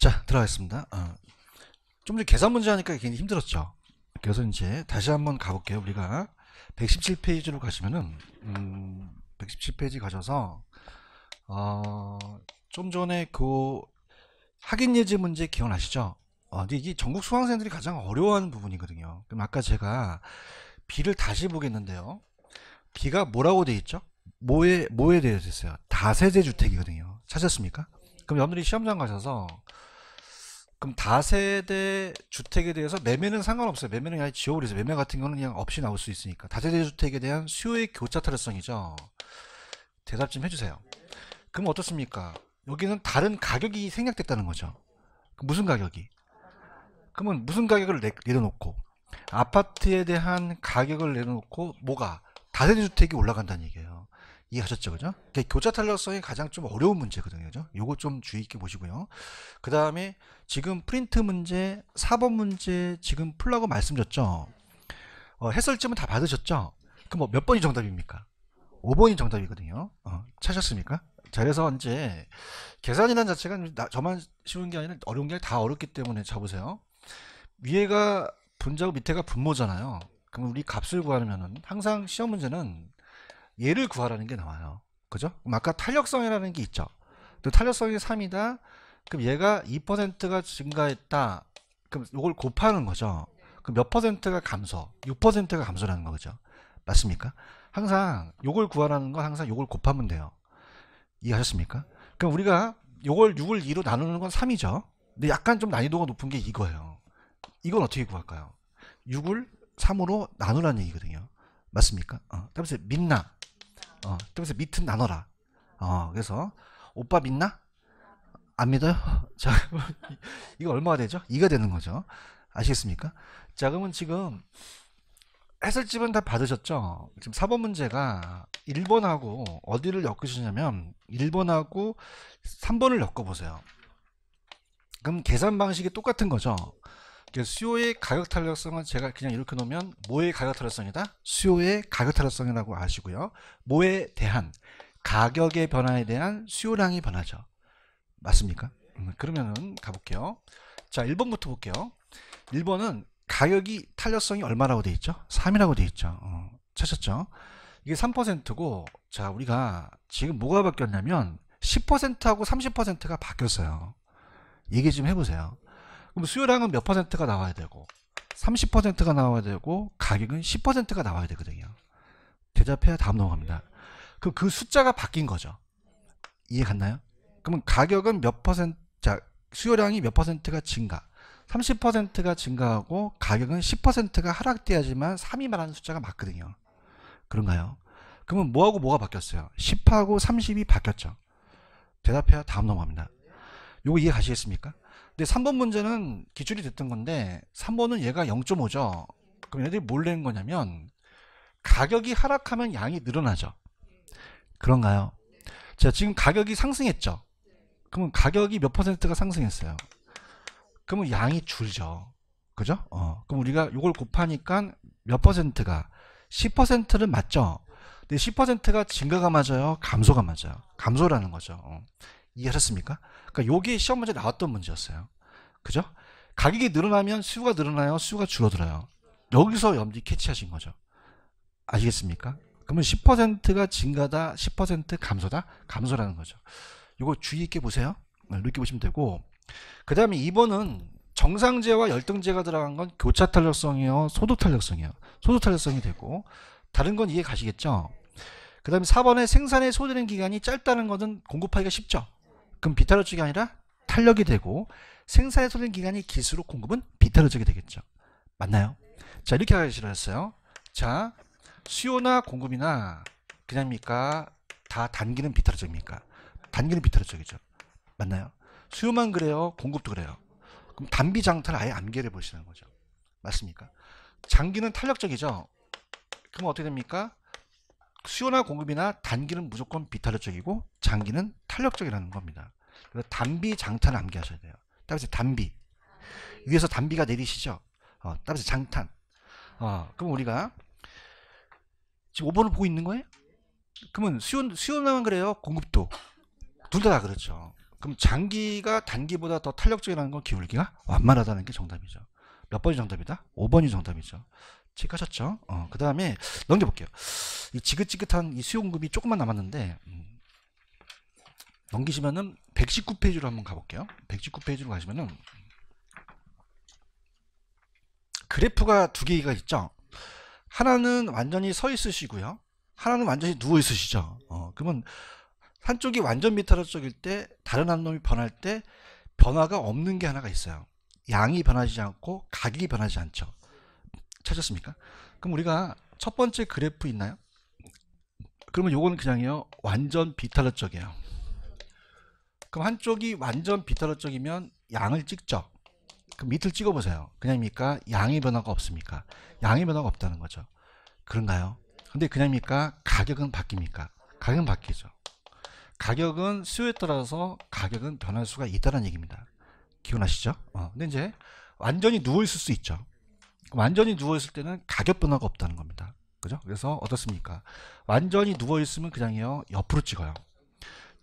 자, 들어가겠습니다. 좀 전에 계산 문제 하니까 굉장히 힘들었죠. 그래서 이제 다시 한번 가볼게요. 우리가 117페이지로 가시면은 117페이지 가셔서 좀 전에 그 확인 예제 문제 기억나시죠? 근데 이게 전국 수강생들이 가장 어려워하는 부분이거든요. 그럼 아까 제가 B를 다시 보겠는데요. B가 뭐라고 돼 있죠? 뭐에 되어 있어요? 다세대 주택이거든요. 찾았습니까? 그럼 여러분들이 시험장 가셔서 그럼 다세대 주택에 대해서 매매는 상관없어요. 매매는 그냥 지워버리세요. 매매 같은 거는 그냥 없이 나올 수 있으니까. 다세대 주택에 대한 수요의 교차 타협성이죠. 대답 좀 해주세요. 그럼 어떻습니까? 여기는 다른 가격이 생략됐다는 거죠. 무슨 가격이? 그러면 무슨 가격을 내려놓고 아파트에 대한 가격을 내려놓고 뭐가? 다세대 주택이 올라간다는 얘기예요. 이해하셨죠? 그죠? 교차 탄력성이 가장 좀 어려운 문제거든요. 그죠? 요거 좀 주의 있게 보시고요. 그 다음에 지금 프린트 문제, 4번 문제 지금 풀라고 말씀드렸죠? 해설점은 다 받으셨죠? 그럼 뭐 몇 번이 정답입니까? 5번이 정답이거든요. 찾으셨습니까? 자, 그래서 이제 계산이라는 자체가 저만 쉬운 게 아니라 어려운 게 다 어렵기 때문에 잡으세요. 위에가 분자고 밑에가 분모잖아요. 그럼 우리 값을 구하려면은 항상 시험 문제는 얘를 구하라는 게 나와요. 그죠? 그럼 아까 탄력성이라는 게 있죠. 또 탄력성이 3이다. 그럼 얘가 2%가 증가했다. 그럼 이걸 곱하는 거죠. 그럼 몇 퍼센트가 감소? 6%가 감소라는 거죠. 맞습니까? 항상 요걸 구하라는 건 항상 요걸 곱하면 돼요. 이해하셨습니까? 그럼 우리가 요걸 6을 2로 나누는 건 3이죠. 근데 약간 좀 난이도가 높은 게 이거예요. 이건 어떻게 구할까요? 6을 3으로 나누라는 얘기거든요. 맞습니까? 따라서 믿나? 따라서 밑은 나눠라. 그래서 오빠 믿나? 안 믿어요? 자, 이거 얼마가 되죠? 2가 되는 거죠. 아시겠습니까? 자, 그러면 지금 해설집은 다 받으셨죠? 지금 4번 문제가 1번하고 어디를 엮으시냐면 1번하고 3번을 엮어보세요. 그럼 계산 방식이 똑같은 거죠. 수요의 가격 탄력성은 제가 그냥 이렇게 놓으면 뭐의 가격 탄력성이다? 수요의 가격 탄력성이라고 아시고요. 뭐에 대한 가격의 변화에 대한 수요량이 변하죠. 맞습니까? 그러면은 가볼게요. 자, 1번부터 볼게요. 1번은 가격이 탄력성이 얼마라고 돼 있죠? 3이라고 돼 있죠. 찾았죠? 이게 3%고 자, 우리가 지금 뭐가 바뀌었냐면 10%하고 30%가 바뀌었어요. 얘기 좀 해보세요. 그럼 수요량은 몇 퍼센트가 나와야 되고 30%가 나와야 되고 가격은 10%가 나와야 되거든요. 대답해야 다음 넘어갑니다. 그 숫자가 바뀐 거죠. 이해 갔나요? 그러면 가격은 몇 퍼센트, 자, 수요량이 몇 퍼센트가 증가, 30%가 증가하고 가격은 10%가 하락돼야지만 3이 말하는 숫자가 맞거든요. 그런가요? 그러면 뭐하고 뭐가 바뀌었어요? 10하고 30이 바뀌었죠. 대답해야 다음 넘어갑니다. 요거 이해 가시겠습니까? 근데 3번 문제는 기출이 됐던 건데 3번은 얘가 0.5죠. 그럼 얘들이 뭘 낸 거냐면 가격이 하락하면 양이 늘어나죠. 그런가요? 자, 지금 가격이 상승했죠. 그러면 가격이 몇 퍼센트가 상승했어요. 그러면 양이 줄죠. 그죠? 그럼 우리가 이걸 곱하니까 몇 퍼센트가 10%는 맞죠. 근데 10%가 증가가 맞아요, 감소가 맞아요? 감소라는 거죠. 이해하셨습니까? 그러니까 요게 시험 문제 나왔던 문제였어요. 그죠? 가격이 늘어나면 수요가 늘어나요, 수요가 줄어들어요? 여기서 염지 캐치하신 거죠. 아시겠습니까? 그러면 10%가 증가다, 10% 감소다, 감소라는 거죠. 이거 주의 있게 보세요. 이렇게 보시면 되고, 그 다음에 2번은 정상재와 열등재가 들어간 건 교차 탄력성이요, 소득 탄력성이요. 소득 탄력성이 되고, 다른 건 이해 가시겠죠? 그 다음에 4번에 생산에 소요되는 기간이 짧다는 것은 공급하기가 쉽죠. 그럼 비탄력적이 아니라 탄력이 되고, 생산에 소요되는 기간이 길수록 공급은 비탄력적이 되겠죠. 맞나요? 자, 이렇게 하시랬어요. 자, 수요나 공급이나 그냥입니까? 다 단기는 비탄력적입니까? 단기는 비탄력적이죠. 맞나요? 수요만 그래요? 공급도 그래요? 그럼 단비 장타를 아예 암기를 보시는 거죠. 맞습니까? 장기는 탄력적이죠. 그럼 어떻게 됩니까? 수요나 공급이나 단기는 무조건 비탄력적이고 장기는 탄력적이라는 겁니다. 그래서 단비 장탄을 암기하셔야 돼요. 따라서 단비 위에서 단비가 내리시죠. 따라서 장탄. 그럼 우리가 지금 5번을 보고 있는 거예요? 그러면 수요나만 그래요? 공급도 둘 다 그렇죠. 그럼 장기가 단기보다 더 탄력적이라는 건 기울기가 완만하다는 게 정답이죠. 몇 번이 정답이다? 5번이 정답이죠. 체크하셨죠? 그 다음에 넘겨볼게요. 이 지긋지긋한 이 수요 공급이 조금만 남았는데 넘기시면은 119페이지로 한번 가볼게요. 119페이지로 가시면은 그래프가 두 개가 있죠. 하나는 완전히 서 있으시고요. 하나는 완전히 누워 있으시죠. 그러면 한쪽이 완전 비탈적일 때 다른 한 놈이 변할 때 변화가 없는 게 하나가 있어요. 양이 변하지 않고 가격이 변하지 않죠. 찾았습니까? 그럼 우리가 첫 번째 그래프 있나요? 그러면 요거는 그냥요 완전 비탈적이에요. 그럼 한쪽이 완전 비탈적이면 양을 찍죠. 그럼 밑을 찍어보세요. 그냥입니까? 양의 변화가 없습니까? 양의 변화가 없다는 거죠. 그런가요? 근데 그냥입니까? 가격은 바뀝니까? 가격은 바뀌죠. 가격은 수요에 따라서 가격은 변할 수가 있다는 얘기입니다. 기억나시죠? 근데 이제 완전히 누워 있을 수 있죠. 완전히 누워 있을 때는 가격 변화가 없다는 겁니다. 그죠? 그래서 어떻습니까? 완전히 누워 있으면 그냥요 옆으로 찍어요.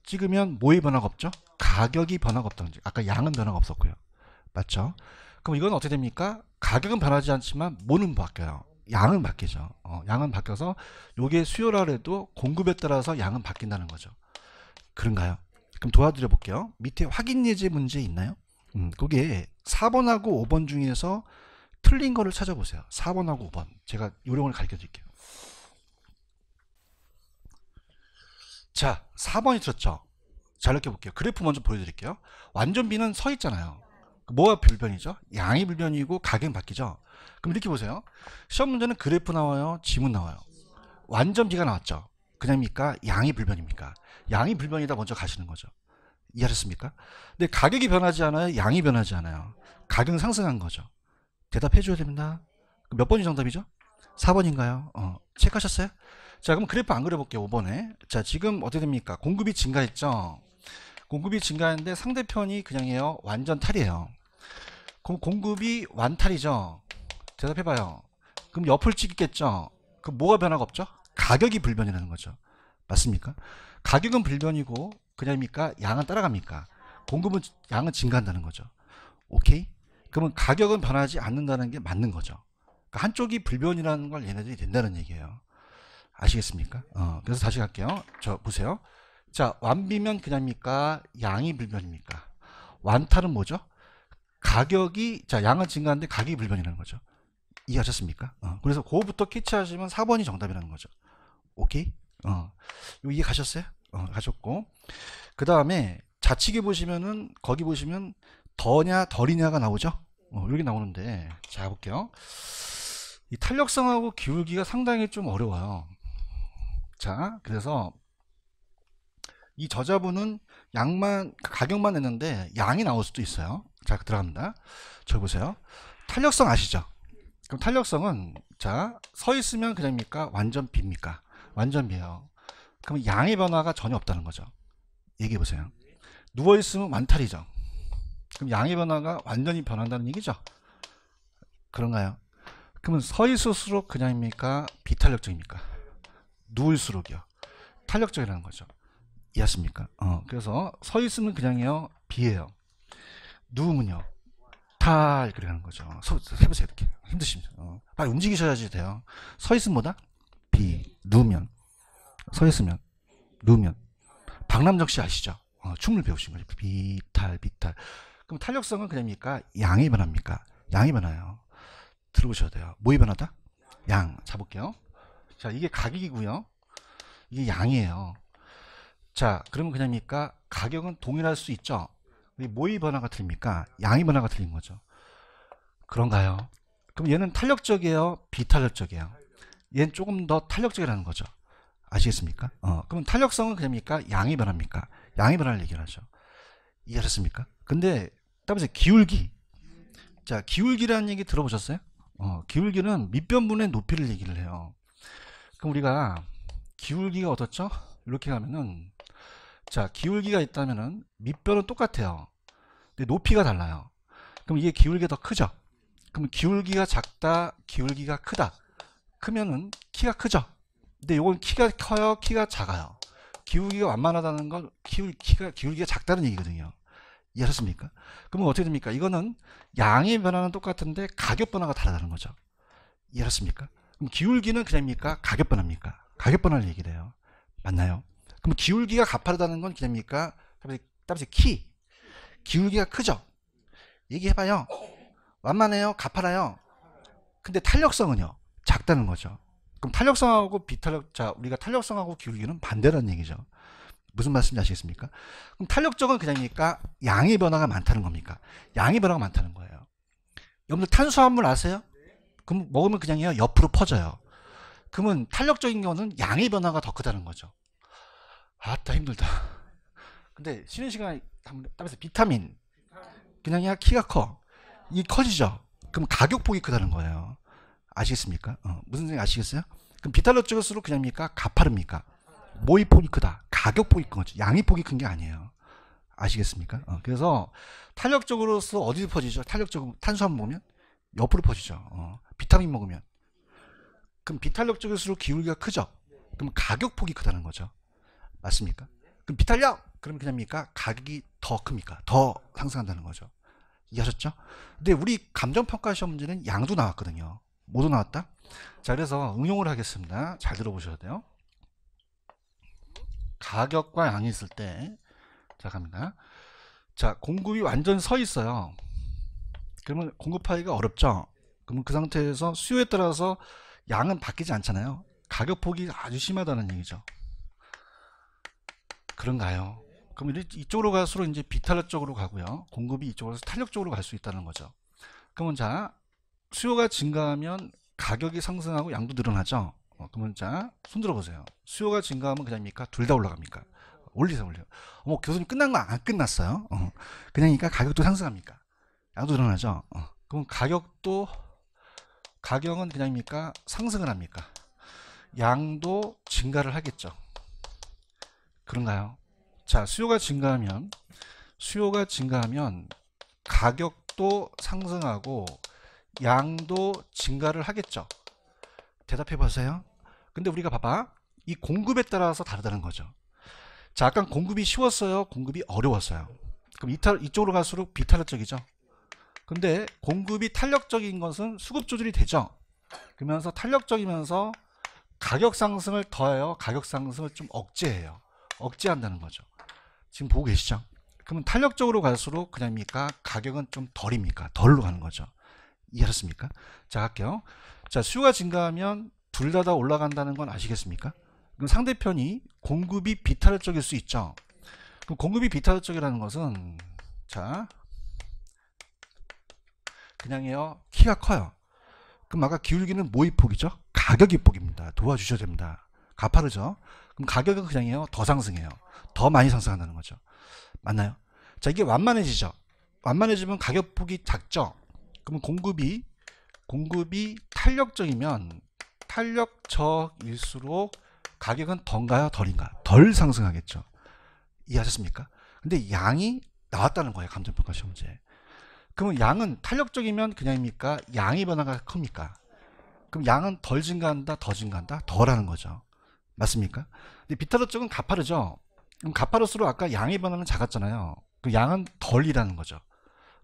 찍으면 뭐의 변화가 없죠? 가격이 변화가 없다는 거죠. 아까 양은 변화가 없었고요. 맞죠? 그럼 이건 어떻게 됩니까? 가격은 변하지 않지만 뭐는 바뀌어요? 양은 바뀌죠. 양은 바뀌어서 요게 수요라 해도 공급에 따라서 양은 바뀐다는 거죠. 그런가요? 그럼 도와드려 볼게요. 밑에 확인 예제 문제 있나요? 그게 4번하고 5번 중에서 틀린 거를 찾아보세요. 4번하고 5번. 제가 요령을 가르쳐 드릴게요. 자, 4번이 틀렸죠? 잘 느껴볼게요. 그래프 먼저 보여드릴게요. 완전 비는 서 있잖아요. 뭐가 불변이죠? 양이 불변이고 가격은 바뀌죠? 그럼 이렇게 보세요. 시험 문제는 그래프 나와요? 지문 나와요? 완전 비가 나왔죠? 그냥입니까? 양이 불변입니까? 양이 불변이다 먼저 가시는 거죠. 이해하셨습니까? 근데 가격이 변하지 않아요? 양이 변하지 않아요? 가격은 상승한 거죠. 대답해 줘야 됩니다. 몇 번이 정답이죠? 4번인가요? 체크하셨어요? 자, 그럼 그래프 안 그려볼게요. 5번에. 자, 지금 어떻게 됩니까? 공급이 증가했죠? 공급이 증가했는데 상대편이 그냥이에요. 완전 탈이에요. 그럼 공급이 완탈이죠? 대답해봐요. 그럼 옆을 찍겠죠? 그럼 뭐가 변화가 없죠? 가격이 불변이라는 거죠. 맞습니까? 가격은 불변이고 그냥입니까? 양은 따라갑니까? 공급은 양은 증가한다는 거죠. 오케이? 그러면 가격은 변하지 않는다는 게 맞는 거죠. 그러니까 한쪽이 불변이라는 걸 얘네들이 된다는 얘기예요. 아시겠습니까? 그래서 다시 갈게요. 저 보세요. 자, 완비면 그냥입니까? 양이 불변입니까? 완탈은 뭐죠? 가격이 자 양은 증가하는데 가격이 불변이라는 거죠. 이해하셨습니까? 그래서 그거부터 캐치하시면 4번이 정답이라는 거죠. 오케이? 이거 이해 가셨어요? 가셨고 그 다음에 좌측에 보시면은 거기 보시면 더냐 덜이냐가 나오죠. 여기 나오는데 자 볼게요. 이 탄력성하고 기울기가 상당히 좀 어려워요. 자 그래서 이 저자분은 양만 가격만 냈는데 양이 나올 수도 있어요. 자 들어갑니다. 저기 보세요. 탄력성 아시죠? 그럼 탄력성은 자 서 있으면 그냥입니까? 완전 비입니까? 완전 비예요. 그럼 양의 변화가 전혀 없다는 거죠. 얘기해 보세요. 누워 있으면 완탈이죠. 그럼 양의 변화가 완전히 변한다는 얘기죠. 그런가요? 그러면 서 있을수록 그냥입니까? 비탄력적입니까? 누울수록이요. 탄력적이라는 거죠. 이해하십니까? 그래서 서 있으면 그냥이요 비예요. 누우면요 탈 그렇게 하는 거죠. 해보세요. 이렇게 힘드십니다. 빨리 움직이셔야지 돼요. 서 있으면 뭐다? 비. 누우면 서 있으면 누우면 박남정 씨 아시죠? 춤을 배우신 거죠. 비탈 비탈. 그럼 탄력성은 그냥입니까? 양이 변합니까? 양이 변화요. 들어보셔야 돼요. 뭐이 변하다? 양. 잡을게요. 자 이게 가격이고요. 이게 양이에요. 자 그러면 그냥입니까? 가격은 동일할 수 있죠. 뭐의 변화가 틀립니까? 양의 변화가 틀린 거죠. 그런가요? 그럼 얘는 탄력적이에요? 비탄력적이에요? 얘는 조금 더 탄력적이라는 거죠. 아시겠습니까? 그럼 탄력성은 그냥입니까? 양의 변화입니까? 양의 변화를 얘기를 하죠. 이해하셨습니까? 근데 따라서 기울기. 자 기울기라는 얘기 들어보셨어요? 기울기는 밑변분의 높이를 얘기를 해요. 그럼 우리가 기울기가 어떻죠? 이렇게 가면은 자 기울기가 있다면은 밑변은 똑같아요. 근데 높이가 달라요. 그럼 이게 기울기가 더 크죠? 그럼 기울기가 작다, 기울기가 크다. 크면은 키가 크죠? 근데 이건 키가 커요, 키가 작아요. 기울기가 완만하다는 건 기울기가 작다는 얘기거든요. 이해하셨습니까? 그러면 어떻게 됩니까? 이거는 양의 변화는 똑같은데 가격 변화가 다르다는 거죠. 이해하셨습니까? 그럼 기울기는 그냥입니까? 가격 변화입니까? 가격 변화를 얘기를 해요. 맞나요? 그럼 기울기가 가파르다는 건 그냥입니까? 따라서 키. 기울기가 크죠? 얘기해봐요. 완만해요? 가파라요? 근데 탄력성은요? 작다는 거죠. 그럼 탄력성하고 비탄력, 자, 우리가 탄력성하고 기울기는 반대라는 얘기죠. 무슨 말씀인지 아시겠습니까? 그럼 탄력적은 그냥이니까 양의 변화가 많다는 겁니까? 양의 변화가 많다는 거예요. 여러분들 탄수화물 아세요? 그럼 먹으면 그냥요 옆으로 퍼져요. 그러면 탄력적인 거는 양의 변화가 더 크다는 거죠. 아따 힘들다. 근데 쉬는 시간에 따라서 비타민 그냥이야 키가 커. 이 커지죠. 그럼 가격폭이 크다는 거예요. 아시겠습니까? 무슨 생각 아시겠어요? 그럼 비탄력적일수록 그냥입니까? 가파릅니까? 모의 폭이 크다. 가격 폭이 큰 거죠. 양의 폭이 큰 게 아니에요. 아시겠습니까? 그래서 탄력적으로서 어디서 퍼지죠? 탄력적으로 탄수화물 먹으면 옆으로 퍼지죠. 비타민 먹으면. 그럼 비탄력적일수록 기울기가 크죠? 그럼 가격 폭이 크다는 거죠. 맞습니까? 그럼 비탄력! 그럼 그냥입니까? 가격이 더 큽니까? 더 상승한다는 거죠. 이해하셨죠? 근데 우리 감정평가 시험 문제는 양도 나왔거든요. 모두 나왔다? 자, 그래서 응용을 하겠습니다. 잘 들어보셔야 돼요. 가격과 양이 있을 때, 자, 갑니다. 자, 공급이 완전 서 있어요. 그러면 공급하기가 어렵죠? 그러면 그 상태에서 수요에 따라서 양은 바뀌지 않잖아요. 가격폭이 아주 심하다는 얘기죠. 그런가요? 그럼 이쪽으로 갈수록 이제 비탄력 쪽으로 가고요. 공급이 이쪽으로 탄력 쪽으로 갈 수 있다는 거죠. 그러면 자, 수요가 증가하면 가격이 상승하고 양도 늘어나죠. 그러면 자, 손 들어보세요. 수요가 증가하면 그냥입니까? 둘 다 올라갑니까? 올리세요, 올려. 교수님 끝난 거 안 끝났어요. 그냥이니까 가격도 상승합니까? 양도 늘어나죠. 그럼 가격은 그냥입니까? 상승을 합니까? 양도 증가를 하겠죠. 그런가요? 자, 수요가 증가하면 가격도 상승하고 양도 증가를 하겠죠. 대답해 보세요. 근데 우리가 봐봐. 이 공급에 따라서 다르다는 거죠. 자, 아까 공급이 쉬웠어요? 공급이 어려웠어요? 그럼 이쪽으로 갈수록 비탄력적이죠. 근데 공급이 탄력적인 것은 수급 조절이 되죠. 그러면서 탄력적이면서 가격 상승을 더해요. 가격 상승을 좀 억제해요. 억제한다는 거죠. 지금 보고 계시죠? 그러면 탄력적으로 갈수록 그냥입니까? 가격은 좀 덜입니까? 덜로 가는 거죠. 이해하셨습니까? 자, 할게요. 자, 수요가 증가하면 둘 다 올라간다는 건 아시겠습니까? 그럼 상대편이 공급이 비탄력적일 수 있죠. 그럼 공급이 비탄력적이라는 것은 자, 그냥이요. 키가 커요. 그럼 아까 기울기는 뭐의 폭이죠? 가격의 폭입니다. 도와주셔야 됩니다. 가파르죠? 그럼 가격은 그냥이요. 더 상승해요. 더 많이 상승한다는 거죠. 맞나요? 자, 이게 완만해지죠. 완만해지면 가격폭이 작죠. 그러면 공급이 탄력적일수록 가격은 덜인가요? 덜인가? 덜 상승하겠죠. 이해하셨습니까? 근데 양이 나왔다는 거예요. 감정평가 시험 문제. 그러면 양은 탄력적이면 그냥입니까? 양의 변화가 큽니까? 그럼 양은 덜 증가한다? 더 증가한다? 덜하는 거죠. 맞습니까? 근데 비탄력 쪽은 가파르죠. 그럼 가파를수록 아까 양의 변화는 작았잖아요. 그 양은 덜이라는 거죠.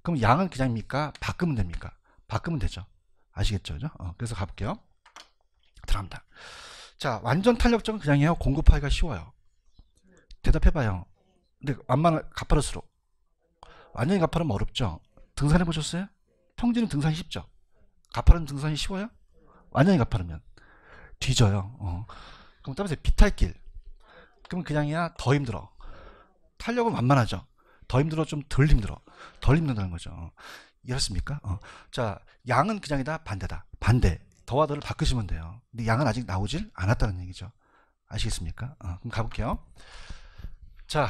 그럼 양은 그냥입니까? 바꾸면 됩니까? 바꾸면 되죠. 아시겠죠? 그죠? 그래서 가볼게요. 들어갑니다. 자, 완전 탄력적은 그냥이에요. 공급하기가 쉬워요. 대답해봐요. 근데 가파를수록 완전히 가파르면 어렵죠. 등산해 보셨어요? 평지는 등산이 쉽죠. 가파른 등산이 쉬워요? 완전히 가파르면 뒤져요. 그럼 따라서 비탈길. 그럼 그냥이야 더 힘들어. 탄력은 완만하죠. 더 힘들어, 좀 덜 힘들어. 덜 힘든다는 거죠. 이해했습니까? 자, 양은 그냥이다, 반대다. 반대. 더와 덜을 바꾸시면 돼요. 근데 양은 아직 나오질 않았다는 얘기죠. 아시겠습니까? 그럼 가볼게요. 자,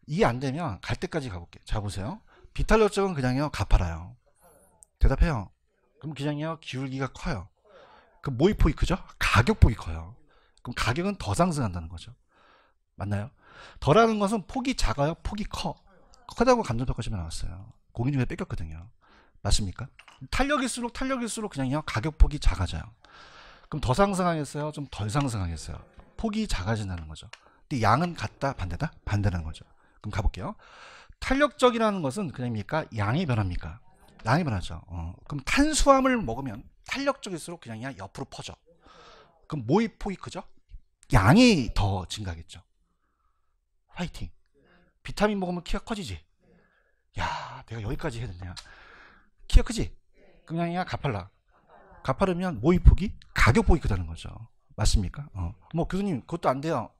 이게 안 되면 갈 때까지 가볼게요. 자, 보세요. 비탄력적은 그냥요 가파라요. 대답해요. 그럼 그냥요 기울기가 커요. 그럼 뭐의 폭이 크죠? 가격폭이 커요. 그럼 가격은 더 상승한다는 거죠. 맞나요? 덜하는 것은 폭이 작아요? 폭이 커? 크다고 감정평가 시험에 나왔어요. 고민 중에 뺏겼거든요. 맞습니까? 탄력일수록 그냥요 가격폭이 작아져요. 그럼 더 상승하겠어요? 좀 덜 상승하겠어요? 폭이 작아진다는 거죠. 근데 양은 같다? 반대다? 반대라는 거죠. 그럼 가볼게요. 탄력적이라는 것은 그냥입니까? 양이 변합니까? 양이 변하죠. 그럼 탄수화물 먹으면 탄력적일수록 그냥 옆으로 퍼져. 그럼 뭐의 폭이 크죠? 양이 더 증가하겠죠. 화이팅. 비타민 먹으면 키가 커지지. 야, 내가 여기까지 해야 되냐? 키가 크지? 그냥 가팔라. 가파르면 뭐의 폭이? 가격 폭이 크다는 거죠. 맞습니까? 뭐 교수님 그것도 안 돼요.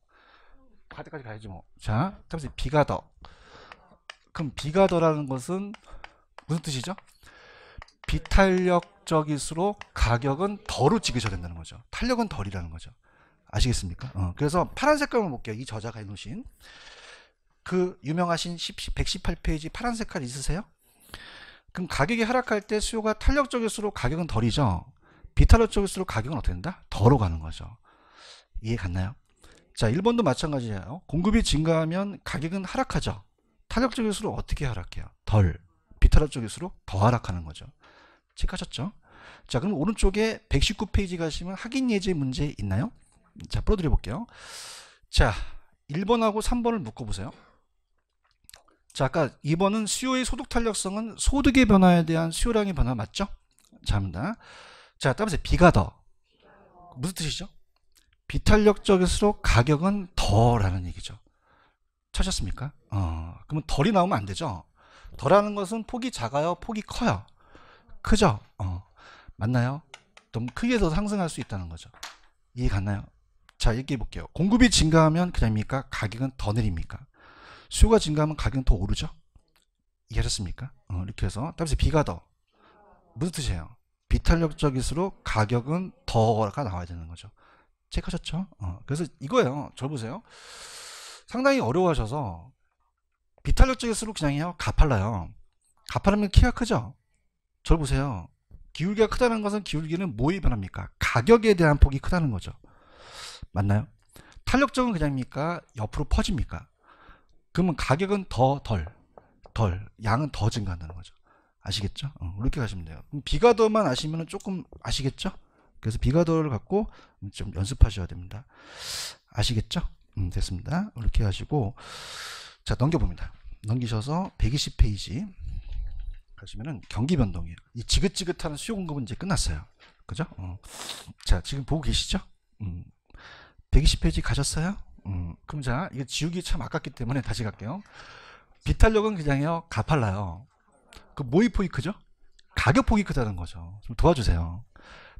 갈 때까지 가야지 뭐. 자, 다음에 비가 더. 그럼 비가 더라는 것은 무슨 뜻이죠? 비탄력적일수록 가격은 덜로 찍으셔야 된다는 거죠. 탄력은 덜이라는 거죠. 아시겠습니까? 그래서 파란 색깔을 볼게요. 이 저자가 해놓으신 그 유명하신 118페이지 파란 색깔 있으세요? 그럼 가격이 하락할 때 수요가 탄력적일수록 가격은 덜이죠. 비탄력적일수록 가격은 어떻게 된다? 덜어 가는 거죠. 이해 갔나요? 자, 1번도 마찬가지예요. 공급이 증가하면 가격은 하락하죠. 탄력적일수록 어떻게 하락해요? 덜. 비탄력적일수록 더 하락하는 거죠. 체크하셨죠? 자, 그럼 오른쪽에 119페이지 가시면 확인 예제 문제 있나요? 자, 풀어드려 볼게요. 자, 1번하고 3번을 묶어보세요. 자, 아까 2번은 수요의 소득 탄력성은 소득의 변화에 대한 수요량의 변화 맞죠? 자, 합니다. 자, 따라서 비가 더. 무슨 뜻이죠? 비탄력적일수록 가격은 더라는 얘기죠. 찾았습니까? 그러면 덜이 나오면 안 되죠. 덜하는 것은 폭이 작아요? 폭이 커요? 크죠? 맞나요? 좀 크게 더 상승할 수 있다는 거죠. 이해 갔나요? 자, 얘기해 볼게요. 공급이 증가하면 그냥입니까? 가격은 더 내립니까? 수요가 증가하면 가격은 더 오르죠? 이해하셨습니까? 이렇게 해서 따라서 비가 더. 무슨 뜻이에요? 비탄력적일수록 가격은 더가 나와야 되는 거죠. 체크하셨죠? 그래서 이거예요. 저 보세요. 상당히 어려워하셔서 비탄력적일수록 그냥요 가팔라요. 가파르면 키가 크죠? 저 보세요. 기울기가 크다는 것은 기울기는 뭐에 변합니까? 가격에 대한 폭이 크다는 거죠. 맞나요? 탄력적은 그냥입니까? 옆으로 퍼집니까? 그러면 가격은 덜, 양은 더 증가한다는 거죠. 아시겠죠? 이렇게 가시면 돼요. 그럼 비가더만 아시면 조금 아시겠죠? 그래서 비가더를 갖고 좀 연습하셔야 됩니다. 아시겠죠? 됐습니다. 이렇게 하시고 자, 넘겨봅니다. 넘기셔서 120페이지 가시면은 경기 변동이에요. 이 지긋지긋한 수요 공급은 이제 끝났어요. 그죠? 자, 지금 보고 계시죠? 120페이지 가셨어요? 그럼 자, 이거 지우기 참 아깝기 때문에 다시 갈게요. 비탄력은 그냥요 가팔라요. 그 뭐의 폭이 크죠? 가격 폭이 크다는 거죠. 좀 도와주세요.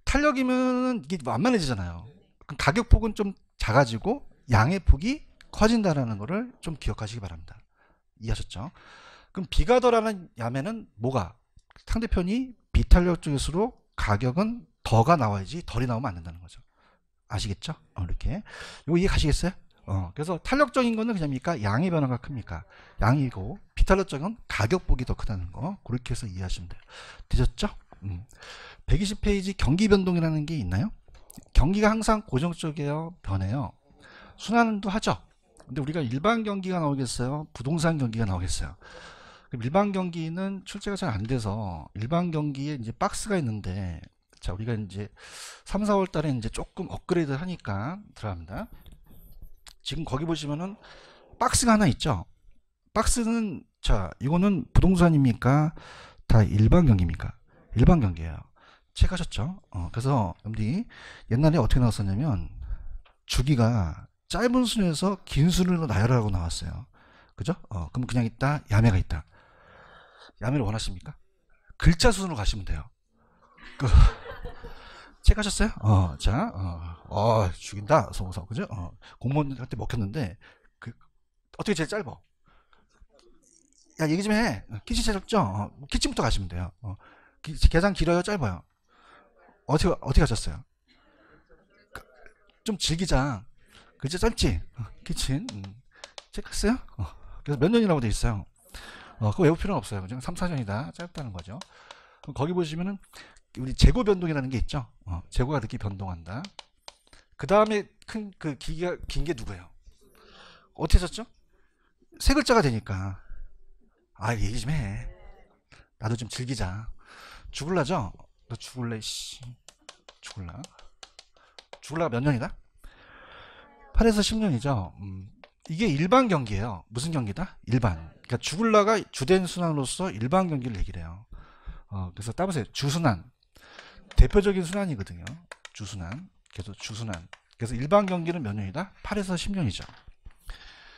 탄력이면 이게 만만해지잖아요. 그럼 가격 폭은 좀 작아지고 양의 폭이 커진다라는 거를 좀 기억하시기 바랍니다. 이해하셨죠? 그럼 비가더라는 야매는 뭐가? 상대편이 비탄력 쪽일수록 가격은 더가 나와야지 덜이 나오면 안 된다는 거죠. 아시겠죠? 이렇게. 이거 이해 가시겠어요? 그래서 탄력적인 거는 그냥입니까? 양의 변화가 큽니까? 양이고 비탄력적인 가격폭이 더 크다는 거. 그렇게 해서 이해하시면 돼요. 되셨죠? 120페이지 경기 변동이라는 게 있나요? 경기가 항상 고정적이에요? 변해요? 순환도 하죠? 근데 우리가 일반 경기가 나오겠어요? 부동산 경기가 나오겠어요? 일반 경기는 출제가 잘 안 돼서 일반 경기에 이제 박스가 있는데 자, 우리가 이제 3, 4월 달에 이제 조금 업그레이드 하니까 들어갑니다. 지금 거기 보시면은 박스가 하나 있죠? 박스는 자, 이거는 부동산입니까? 다 일반 경기입니까? 일반 경기예요. 체크하셨죠? 그래서 여러분들이 옛날에 어떻게 나왔었냐면 주기가 짧은 순에서 긴 순으로 나열하라고 나왔어요. 그죠? 그럼 그냥 있다, 야매가 있다. 야매를 원하십니까? 글자 순으로 가시면 돼요. 체크하셨어요? 자, 죽인다, 소서, 그죠? 공무원한테 먹혔는데, 어떻게 제일 짧아? 야, 얘기 좀 해. 키치 짧죠? 키치부터 가시면 돼요. 계산 길어요, 짧아요? 어떻게 하셨어요? 좀 즐기자. 그죠? 짧지? 키친. 체크했어요? 그래서 몇 년이라고 돼 있어요. 그거 외울 필요는 없어요. 그냥 3, 4년이다. 짧다는 거죠. 그럼 거기 보시면은 우리 재고 변동이라는 게 있죠. 재고가 이렇게 변동한다. 그 다음에 큰 그 기가 긴 게 누구예요? 어떻게 썼죠? 세 글자가 되니까. 얘기 좀 해. 나도 좀 즐기자. 죽을라죠? 너 죽을래, 씨. 죽을라가 몇 년이다? 8에서 10년이죠. 이게 일반 경기예요. 무슨 경기다? 일반. 그러니까 주굴라가 주된 순환으로서 일반 경기를 얘기를 해요. 그래서 따보세요. 주순환. 대표적인 순환이거든요. 주순환. 계속 주순환. 그래서 일반 경기는 몇 년이다? 8에서 10년이죠.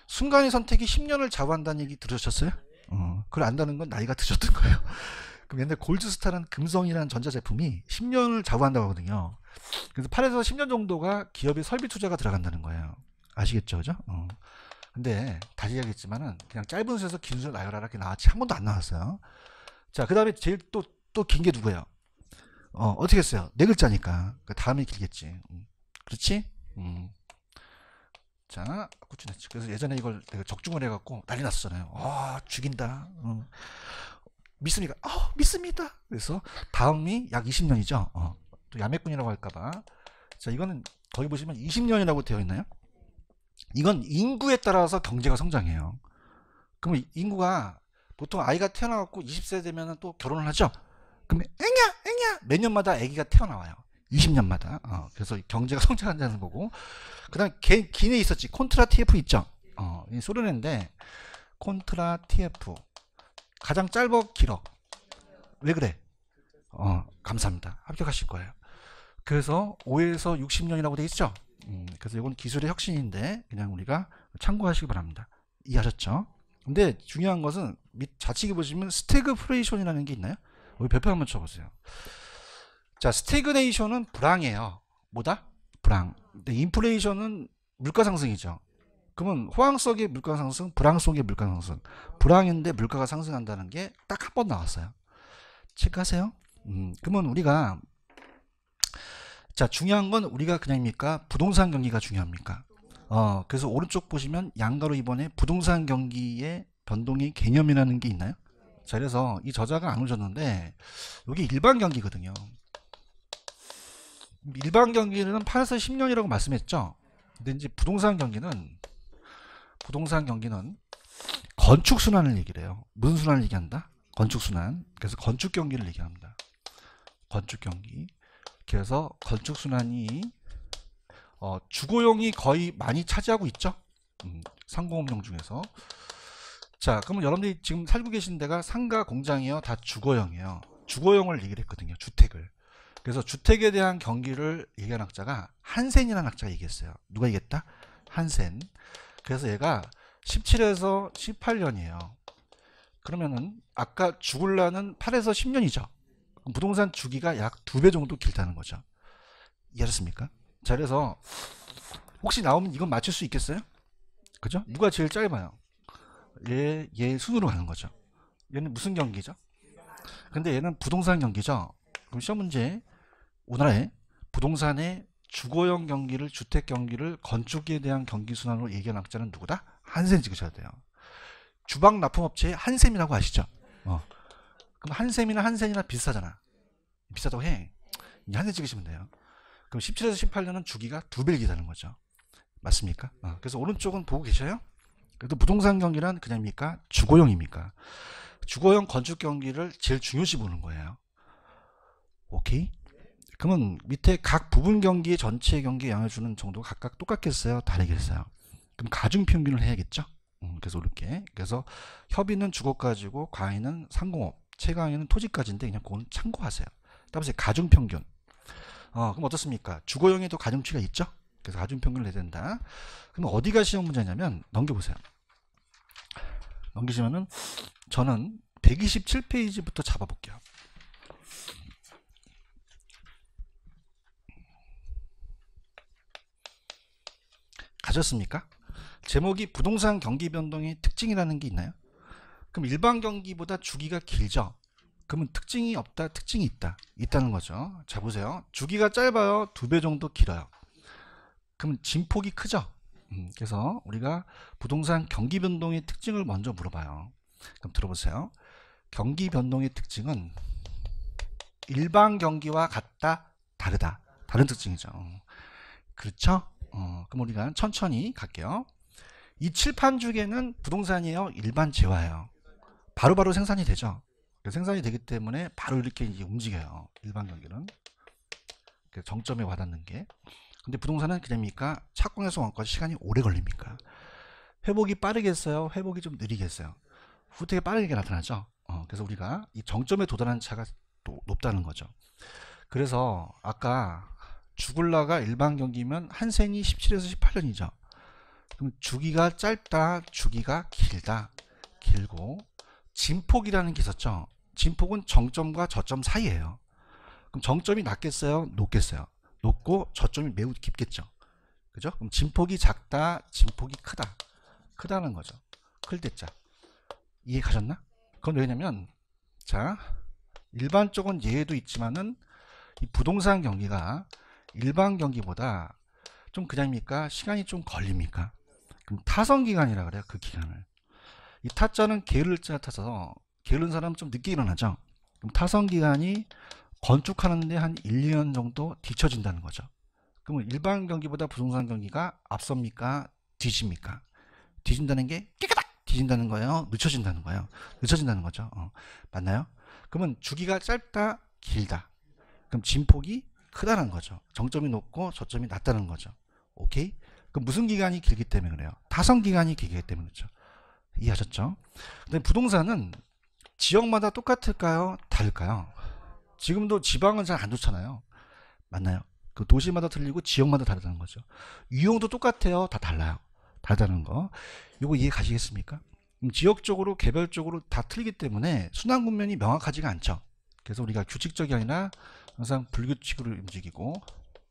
순간의 선택이 10년을 좌우한다는 얘기 들으셨어요? 그걸 안다는 건 나이가 드셨던 거예요. 그럼 옛날 골드스타라는 금성이라는 전자제품이 10년을 좌우한다고 하거든요. 그래서 8에서 10년 정도가 기업의 설비 투자가 들어간다는 거예요. 아시겠죠? 그죠? 근데 다시 얘기했지만은 그냥 짧은 수에서 긴 수를 나열하라 이렇게 나왔지 한 번도 안 나왔어요. 자, 그 다음에 제일 또 긴 게 누구예요? 어떻게 했어요? 네 글자니까. 그 다음에 길겠지. 그렇지? 자, 꾸준했지. 그래서 예전에 이걸 내가 적중을 해갖고 난리 났었잖아요. 죽인다. 믿습니까? 믿습니다. 그래서 다음이 약 20년이죠. 또 야매꾼이라고 할까봐. 자, 이거는 거기 보시면 20년이라고 되어 있나요? 이건 인구에 따라서 경제가 성장해요. 그럼 인구가 보통 아이가 태어나갖고 20세 되면 또 결혼을 하죠. 그럼 앵야 몇 년마다 아기가 태어나와요. 20년마다. 그래서 경제가 성장한다는 거고. 그 다음 기내 있었지. 콘트라 TF 있죠. 소련인데 콘트라 TF 가장 짧어 길어. 왜 그래? 감사합니다. 합격하실 거예요. 그래서 5에서 60년이라고 되어 있죠. 그래서 이건 기술의 혁신인데 그냥 우리가 참고하시기 바랍니다. 이해하셨죠? 근데 중요한 것은 밑 좌측에 보시면 스태그플레이션이라는 게 있나요? 여기 별표 한번 쳐보세요. 자, 스태그네이션은 불황이에요. 뭐다? 불황. 근데 인플레이션은 물가 상승이죠. 그러면 호황 속의 물가 상승, 불황 속의 물가 상승. 불황인데 물가가 상승한다는 게 딱 한 번 나왔어요. 체크하세요. 그러면 우리가 자, 중요한 건 우리가 그냥입니까? 부동산 경기가 중요합니까? 그래서 오른쪽 보시면 양가로 이번에 부동산 경기의 변동의 개념이라는 게 있나요? 자, 그래서 이 저자가 안 오셨는데 여기 일반 경기거든요. 일반 경기는 8에서 10년이라고 말씀했죠. 근데 이제 부동산 경기는 건축 순환을 얘기를 해요. 무슨 순환을 얘기한다? 건축 순환. 그래서 건축 경기를 얘기합니다. 건축 경기. 그래서 건축 순환이 주거용이 거의 많이 차지하고 있죠. 상공업용 중에서. 자, 그러면 여러분들이 지금 살고 계신 데가 상가, 공장이요, 다 주거용이에요. 주거용을 얘기를 했거든요. 주택을. 그래서 주택에 대한 경기를 얘기한 학자가 한센이라는 학자가 얘기했어요. 누가 얘기했다? 한센. 그래서 얘가 17에서 18년이에요. 그러면은 아까 주굴라는 8에서 10년이죠. 부동산 주기가 약 2배 정도 길다는 거죠. 이해하셨습니까? 자, 그래서 혹시 나오면 이건 맞출 수 있겠어요? 그죠? 누가 제일 짧아요? 얘 순으로 가는 거죠. 얘는 무슨 경기죠? 근데 얘는 부동산 경기죠. 그럼 시험 문제 오늘의 부동산의 주거용 경기를, 주택 경기를 건축에 대한 경기 순환으로 얘기한 학자는 누구다? 한센 찍으셔야 돼요. 주방 납품업체의 한샘이라고 아시죠? 그럼 한샘이나 한센이나 비슷하잖아. 비슷하다고 해. 한센 찍으시면 돼요. 그럼 17에서 18년은 주기가 2배를 기다는 거죠. 맞습니까? 그래서 오른쪽은 보고 계셔요? 그래도 부동산 경기란 그냥입니까? 주거용입니까? 주거용 건축 경기를 제일 중요시 보는 거예요. 오케이? 그러면 밑에 각 부분 경기의 전체 경기에 영향을 주는 정도가 각각 똑같겠어요? 다르겠어요? 그럼 가중평균을 해야겠죠? 그래서 이렇게. 그래서 협의는 주거가지고 과외는 상공업, 최강의는 토지까지인데 그냥 그건 참고하세요. 따라서 가중평균. 그럼 어떻습니까? 주거용에도 가중치가 있죠? 그래서 가중평균을 내야 된다. 그럼 어디가 시험 문제냐면 넘겨보세요. 넘기시면은 저는 127페이지부터 잡아볼게요. 가셨습니까? 제목이 부동산 경기 변동의 특징이라는 게 있나요? 그럼 일반 경기보다 주기가 길죠? 그러면 특징이 없다, 특징이 있다. 있다는 거죠. 자, 보세요. 주기가 짧아요. 2배 정도 길어요. 그럼 진폭이 크죠? 그래서 우리가 부동산 경기 변동의 특징을 먼저 물어봐요. 그럼 들어보세요. 경기 변동의 특징은 일반 경기와 같다, 다르다. 다른 특징이죠. 그렇죠? 그럼 우리가 천천히 갈게요. 이 칠판 중에는 부동산이에요? 일반 재화예요? 바로바로 생산이 되죠? 생산이 되기 때문에 바로 이렇게 이제 움직여요. 일반 경기는. 정점에 와닿는 게. 근데 부동산은 그냥입니까? 착공에서 완까지 시간이 오래 걸립니까? 회복이 빠르겠어요? 회복이 좀 느리겠어요? 후퇴가 빠르게 나타나죠. 그래서 우리가 이 정점에 도달하는 차가 또 높다는 거죠. 그래서 아까 죽을라가 일반 경기면 한 생이 17에서 18년이죠. 그럼 주기가 짧다, 주기가 길다. 길고 진폭이라는 게 있었죠. 진폭은 정점과 저점 사이예요. 그럼 정점이 낮겠어요? 높겠어요? 높고 저점이 매우 깊겠죠. 그죠? 그럼 진폭이 작다, 진폭이 크다. 크다는 거죠. 클 때자. 이해 가셨나? 그건 왜냐면 자, 일반적인 예외도 있지만은 이 부동산 경기가 일반 경기보다 좀 그냥입니까? 시간이 좀 걸립니까? 그럼 타성 기간이라 그래요. 그 기간을. 이 타자는 게을자 타서 게으른 사람은 좀 늦게 일어나죠. 그럼 타성 기간이 건축하는데 한 1, 2년 정도 뒤처진다는 거죠. 그러면 일반 경기보다 부동산 경기가 앞섭니까? 뒤집니까? 뒤진다는 게 깨끗하게 뒤진다는 거예요? 늦춰진다는 거예요? 늦춰진다는 거죠. 맞나요? 그러면 주기가 짧다, 길다. 그럼 진폭이 크다는 거죠. 정점이 높고 저점이 낮다는 거죠. 오케이? 그럼 무슨 기간이 길기 때문에 그래요? 타성 기간이 길기 때문에 그렇죠. 이해하셨죠? 근데 부동산은 지역마다 똑같을까요? 다를까요? 지금도 지방은 잘 안 좋잖아요. 맞나요? 그 도시마다 틀리고 지역마다 다르다는 거죠. 유형도 똑같아요. 다 달라요. 다르다는 거. 이거 이해 가시겠습니까? 지역적으로 개별적으로 다 틀리기 때문에 순환 국면이 명확하지가 않죠. 그래서 우리가 규칙적이 아니라 항상 불규칙으로 움직이고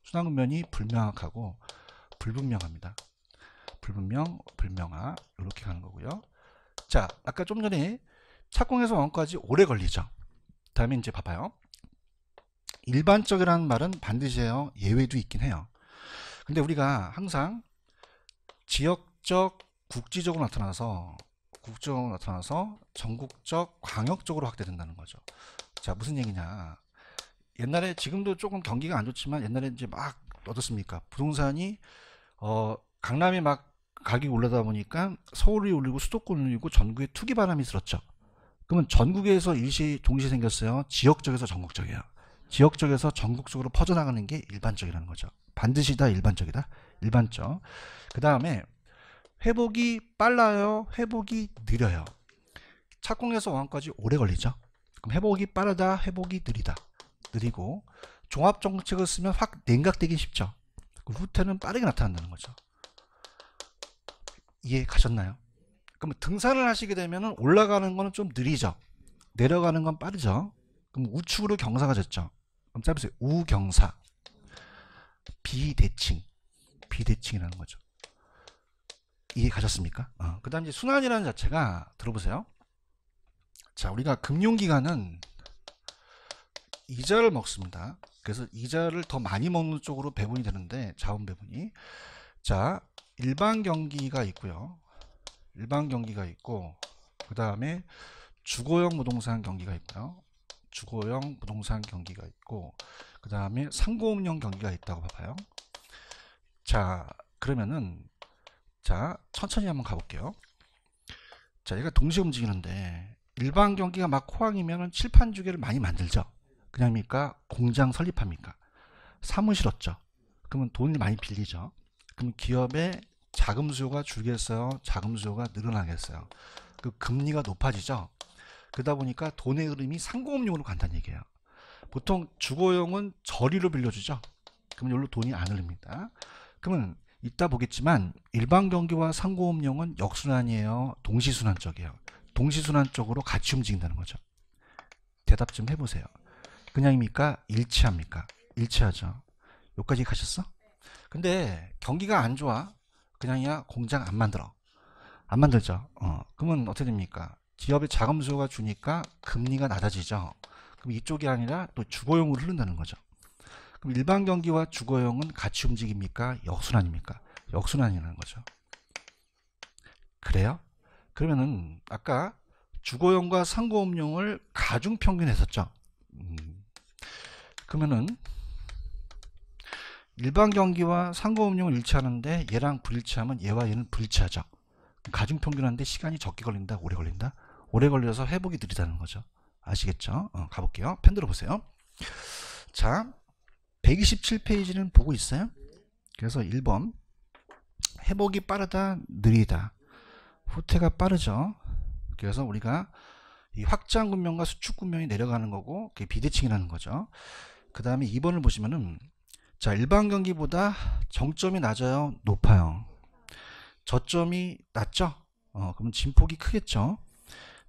순환 국면이 불명확하고 불분명합니다. 불분명, 불명하 이렇게 가는 거고요. 자, 아까 좀 전에 착공에서 완공까지 오래 걸리죠. 다음에 이제 봐봐요. 일반적이라는 말은 반드시 해요. 예외도 있긴 해요. 근데 우리가 항상 지역적, 국지적으로 나타나서 전국적, 광역적으로 확대된다는 거죠. 자, 무슨 얘기냐? 옛날에 지금도 조금 경기가 안 좋지만 옛날에 이제 막 어떻습니까? 부동산이 강남이 막 가격이 올라다 보니까 서울이 올리고 수도권이 올리고 전국에 투기 바람이 들었죠. 그러면 전국에서 일시 동시에 생겼어요. 지역적에서 전국적이에요. 지역적에서 전국적으로 퍼져나가는 게 일반적이라는 거죠. 반드시 다 일반적이다. 일반적. 그 다음에 회복이 빨라요. 회복이 느려요. 착공에서 완공까지 오래 걸리죠. 그럼 회복이 빠르다. 회복이 느리다. 느리고 종합정책을 쓰면 확 냉각되기 쉽죠. 후퇴는 빠르게 나타난다는 거죠. 이해 가셨나요? 그럼 등산을 하시게 되면 올라가는 거는 좀 느리죠. 내려가는 건 빠르죠. 그럼 우측으로 경사가 졌죠. 그럼 짧으세요. 우경사. 비대칭. 비대칭이라는 거죠. 이해 가셨습니까? 그 다음 이제 순환이라는 자체가 들어보세요. 자, 우리가 금융기관은 이자를 먹습니다. 그래서 이자를 더 많이 먹는 쪽으로 배분이 되는데 자원 배분이 자 일반 경기가 있고요. 일반 경기가 있고 그 다음에 주거용 부동산 경기가 있고요. 주거용 부동산 경기가 있고 그 다음에 상고음용 경기가 있다고 봐봐요. 자 그러면은 자 천천히 한번 가볼게요. 자 얘가 동시에 움직이는데 일반 경기가 막 호황이면은 칠판 주계를 많이 만들죠. 그냥입니까? 공장 설립합니까? 사무실 얻죠. 그러면 돈을 많이 빌리죠. 그럼 기업의 자금 수요가 줄겠어요? 자금 수요가 늘어나겠어요? 그 금리가 높아지죠. 그러다 보니까 돈의 흐름이 상공업용으로 간다는 얘기예요. 보통 주거용은 저리로 빌려주죠. 그러면 여기로 돈이 안 흐릅니다. 그러면 이따 보겠지만 일반 경기와 상공업용은 역순환이에요. 동시순환적이에요. 동시순환적으로 같이 움직인다는 거죠. 대답 좀 해보세요. 그냥입니까? 일치합니까? 일치하죠. 여기까지 가셨어? 근데 경기가 안 좋아. 그냥이야 공장 안 만들어. 안 만들죠. 그러면 어떻게 됩니까? 기업의 자금 수요가 주니까 금리가 낮아지죠. 그럼 이쪽이 아니라 또 주거용으로 흐른다는 거죠. 그럼 일반 경기와 주거용은 같이 움직입니까? 역순환입니까? 역순환이라는 거죠. 그래요? 그러면은 아까 주거용과 상고업용을 가중평균 했었죠. 그러면은 일반 경기와 상고업용을 일치하는데 얘랑 불일치하면 얘와 얘는 불일치하죠. 가중평균하는데 시간이 적게 걸린다, 오래 걸린다? 오래 걸려서 회복이 느리다는 거죠. 아시겠죠? 가볼게요. 펜 들어보세요. 자, 127페이지는 보고 있어요? 그래서 1번 회복이 빠르다, 느리다. 후퇴가 빠르죠. 그래서 우리가 이 확장 군면과 수축 군면이 내려가는 거고 그게 비대칭이라는 거죠. 그 다음에 2번을 보시면은 자, 일반 경기보다 정점이 낮아요, 높아요? 저점이 낮죠? 그럼 진폭이 크겠죠?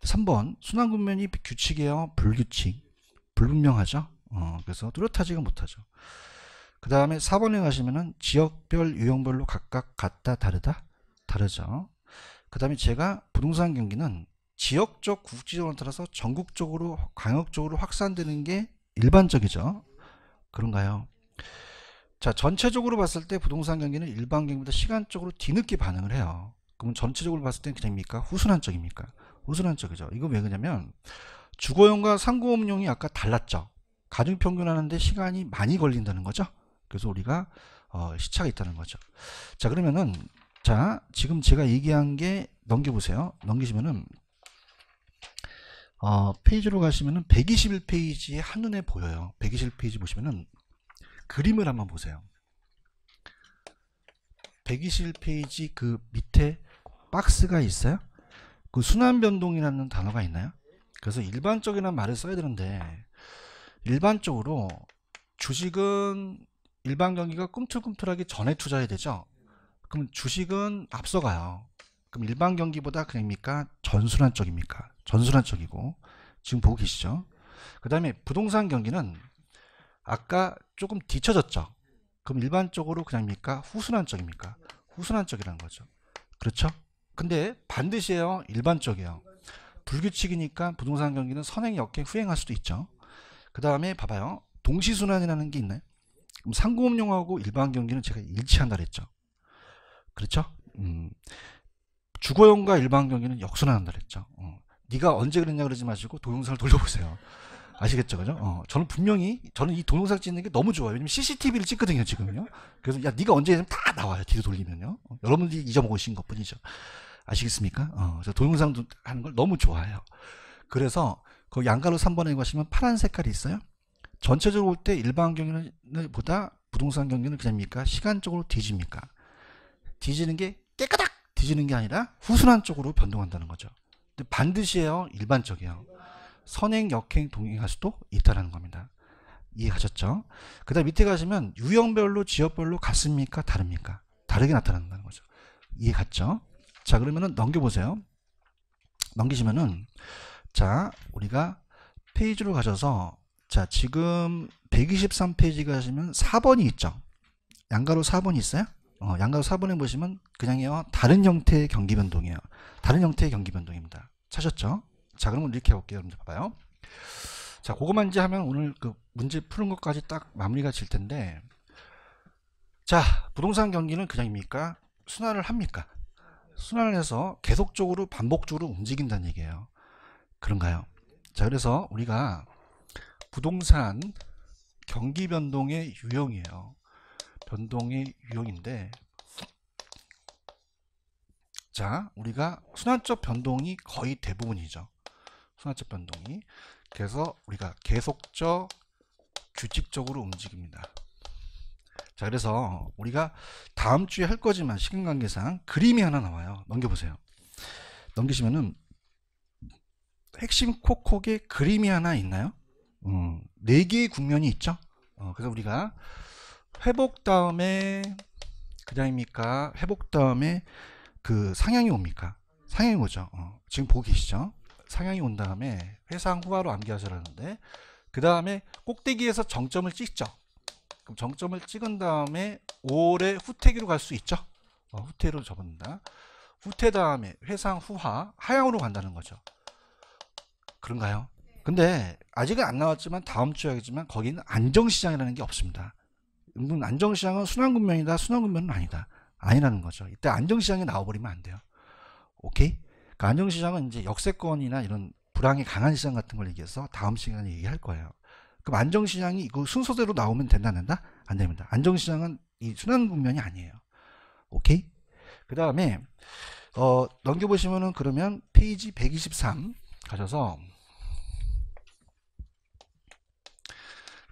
3번 순환 군면이 규칙이에요, 불규칙? 불분명하죠? 그래서 뚜렷하지가 못하죠. 그 다음에 4번에 가시면은 지역별 유형별로 각각 같다 다르다? 다르죠. 그 다음에 제가 부동산 경기는 지역적 국지적으로 따라서 전국적으로 광역적으로 확산되는 게 일반적이죠. 그런가요? 자, 전체적으로 봤을 때 부동산 경기는 일반 경기보다 시간적으로 뒤늦게 반응을 해요. 그럼 전체적으로 봤을 때는 그냥입니까? 후순환적입니까? 후순환적이죠. 이거 왜 그러냐면 주거용과 상고업용이 아까 달랐죠. 가중평균하는데 시간이 많이 걸린다는 거죠. 그래서 우리가 시차가 있다는 거죠. 자, 그러면은 자, 지금 제가 얘기한 게 넘겨보세요. 넘기시면은 페이지로 가시면은 121페이지에 한눈에 보여요. 121페이지 보시면은 그림을 한번 보세요. 121페이지 그 밑에 박스가 있어요. 그 순환변동이라는 단어가 있나요? 그래서 일반적이라는 말을 써야 되는데 일반적으로 주식은 일반 경기가 꿈틀꿈틀하기 전에 투자해야 되죠. 그럼 주식은 앞서가요. 그럼 일반 경기보다 그냥입니까? 전순환 쪽입니까? 전순환 쪽이고 지금 보고 계시죠? 그 다음에 부동산 경기는 아까 조금 뒤쳐졌죠. 그럼 일반적으로 그냥입니까? 후순환 쪽입니까? 후순환 쪽이라는 거죠. 그렇죠? 근데 반드시요 일반적이에요. 불규칙이니까 부동산 경기는 선행, 역행, 후행할 수도 있죠. 그 다음에 봐봐요. 동시순환이라는 게 있나요? 그럼 상공업용하고 일반 경기는 제가 일치한다 그랬죠. 그렇죠? 주거용과 일반 경기는 역순환한다 그랬죠. 네가 언제 그랬냐 그러지 마시고 동영상을 돌려보세요. 아시겠죠? 그죠? 저는 이 동영상 찍는 게 너무 좋아요. 왜냐면 CCTV를 찍거든요, 지금요. 그래서 야, 네가 언제 했냐면 다 나와요. 뒤로 돌리면요. 여러분들이 잊어먹으신 것 뿐이죠. 아시겠습니까? 저 동영상 하는 걸 너무 좋아해요. 그래서 그 양가로 3번에 가시면 파란 색깔이 있어요. 전체적으로 볼 때 일반 경기는 보다 부동산 경기는 그냥입니까? 시간적으로 뒤집니까? 뒤지는 게 깨끗하게 뒤지는 게 아니라 후순환 쪽으로 변동한다는 거죠. 근데 반드시에요, 일반적이에요. 선행, 역행, 동행할 수도 있다는 겁니다. 이해하셨죠? 그 다음 밑에 가시면 유형별로 지역별로 같습니까? 다릅니까? 다르게 나타난다는 거죠. 이해 갔죠? 자, 그러면은 넘겨보세요. 넘기시면은 자, 우리가 페이지로 가셔서 자, 지금 123페이지 가시면 4번이 있죠. 양가로 4번이 있어요? 양가로 4번에 보시면 그냥요 다른 형태의 경기 변동이에요. 다른 형태의 경기 변동입니다. 찾았죠? 자, 그러면 이렇게 해볼게요. 여러분들 봐봐요. 자, 그거만 이제 하면 오늘 그 문제 푸는 것까지 딱 마무리가 질 텐데, 자, 부동산 경기는 그냥입니까? 순환을 합니까? 순환을 해서 계속적으로 반복적으로 움직인다는 얘기예요. 그런가요? 자, 그래서 우리가 부동산 경기 변동의 유형이에요. 변동의 유형인데, 자, 우리가 순환적 변동이 거의 대부분이죠. 순환적 변동이. 그래서 우리가 계속적, 규칙적으로 움직입니다. 자, 그래서 우리가 다음 주에 할 거지만 시간 관계상 그림이 하나 나와요. 넘겨보세요. 넘기시면은 핵심 콕콕에 그림이 하나 있나요? 4개의 국면이 있죠. 그래서 우리가 회복 다음에 그냥입니까? 회복 다음에 그 상향이 옵니까? 상향이 오죠. 지금 보고 계시죠? 상향이 온 다음에 회상 후하로 암기하시라는데 그 다음에 꼭대기에서 정점을 찍죠. 그럼 정점을 찍은 다음에 5월에 후퇴기로 갈 수 있죠. 후퇴로 접는다. 후퇴 다음에 회상 후하 하향으로 간다는 거죠. 그런가요? 근데 아직은 안 나왔지만 다음 주에 하겠지만 거기는 안정시장이라는 게 없습니다. 안정시장은 순환군면이다, 순환군면은 아니다. 아니라는 거죠. 이때 안정시장이 나와버리면 안 돼요. 오케이? 그러니까 안정시장은 이제 역세권이나 이런 불황이 강한 시장 같은 걸 얘기해서 다음 시간에 얘기할 거예요. 그럼 안정시장이 이거 순서대로 나오면 된다, 안 된다? 안 됩니다. 안정시장은 이 순환국면이 아니에요. 오케이? 그 다음에 넘겨보시면은 그러면 페이지 123 가셔서